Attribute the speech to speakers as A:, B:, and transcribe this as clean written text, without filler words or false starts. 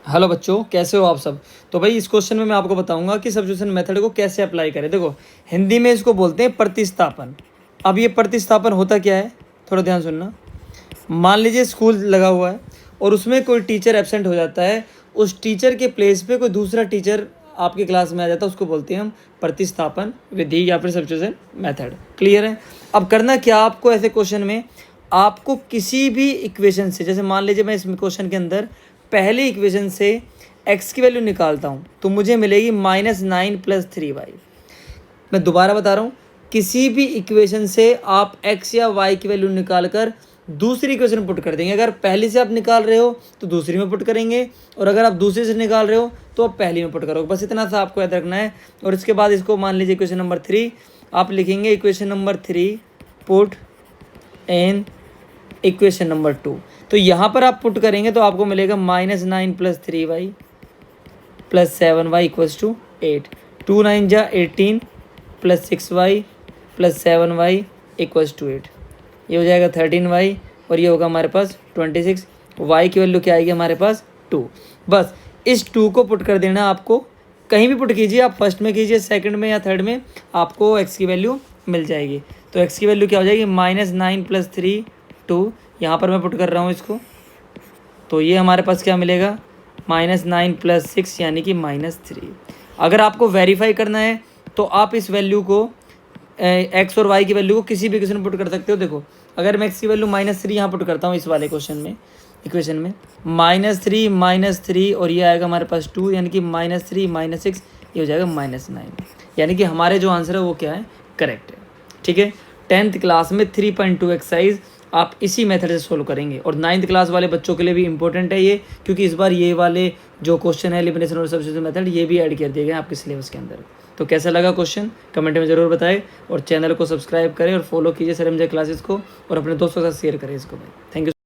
A: Hello बच्चों, कैसे हो आप सब। तो भाई इस क्वेश्चन में मैं आपको बताऊंगा कि सब्स्टिट्यूशन मेथड को कैसे अप्लाई करें। देखो, हिंदी में इसको बोलते हैं प्रतिस्थापन। अब ये प्रतिस्थापन होता क्या है, थोड़ा ध्यान सुनना। मान लीजिए स्कूल लगा हुआ है और उसमें कोई टीचर एब्सेंट हो जाता है, उस टीचर के प्लेस पे कोई दूसरा टीचर आपकी क्लास में आ जाता है, उसको बोलते हैं हम प्रतिस्थापन विधि या फिर सब्स्टिट्यूशन मेथड। क्लियर है। अब करना क्या आपको, ऐसे क्वेश्चन में आपको किसी भी इक्वेशन से, जैसे मान लीजिए मैं इस क्वेश्चन के अंदर पहले इक्वेशन से x की वैल्यू निकालता हूँ तो मुझे मिलेगी -9 + 3y। मैं दोबारा बता रहा हूँ, किसी भी इक्वेशन से आप x या y की वैल्यू निकाल कर दूसरी इक्वेशन पुट कर देंगे। अगर पहली से आप निकाल रहे हो तो दूसरी में पुट करेंगे, और अगर आप दूसरी से निकाल रहे हो तो आप पहली में पुट करोगे। बस इतना सा आपको याद रखना है। और इसके बाद इसको मान लीजिए इक्वेशन नंबर 3 आप लिखेंगे, equation number 3 put in equation number 2। तो यहाँ पर आप पुट करेंगे तो आपको मिलेगा -9 + 3y + 7y = 8। 2 9 जा 18 + 6y + 7y = 8। ये हो जाएगा 13y और ये होगा हमारे पास 26। y की वैल्यू क्या आएगी हमारे पास 2। बस इस 2 को पुट कर देना आपको, कहीं भी पुट कीजिए, आप फर्स्ट में कीजिए, सेकंड में या थर्ड में, आपको x की वैल्यू मिल जाएगी। तो x की वैल्यू क्या हो जाएगी, -9 + 3 2। यहाँ पर मैं पुट कर रहा हूँ इसको, तो ये हमारे पास क्या मिलेगा, -9 + 6 यानी कि -3। अगर आपको वेरीफाई करना है तो आप इस वैल्यू को x और y की वैल्यू को किसी भी इक्वेशन में पुट कर सकते हो। देखो, अगर मैं x की वैल्यू -3 यहाँ पुट करता हूँ इस वाले क्वेश्चन में, इक्वेशन में -3 और ये आएगा हमारे पास 2 यानी कि -3 - 6 ये हो जाएगा -9। यानी कि हमारे जो आंसर है वो क्या है, करेक्ट है। ठीक है। 10th क्लास में 3.2 एक्सरसाइज आप इसी मेथड से सोल्व करेंगे, और 9th क्लास वाले बच्चों के लिए भी इंपॉर्टेंट है ये, क्योंकि इस बार ये वाले जो क्वेश्चन है एलिमिनेशन और सब्स्टिट्यूशन मेथड ये भी ऐड कर दिए गए हैं आपके सिलेबस के अंदर। तो कैसा लगा क्वेश्चन कमेंट में ज़रूर बताएं, और चैनल को सब्सक्राइब करें और फॉलो कीजिए सर एम जे क्लासेस को, और अपने दोस्तों के साथ शेयर करें इसको भाई। Thank you.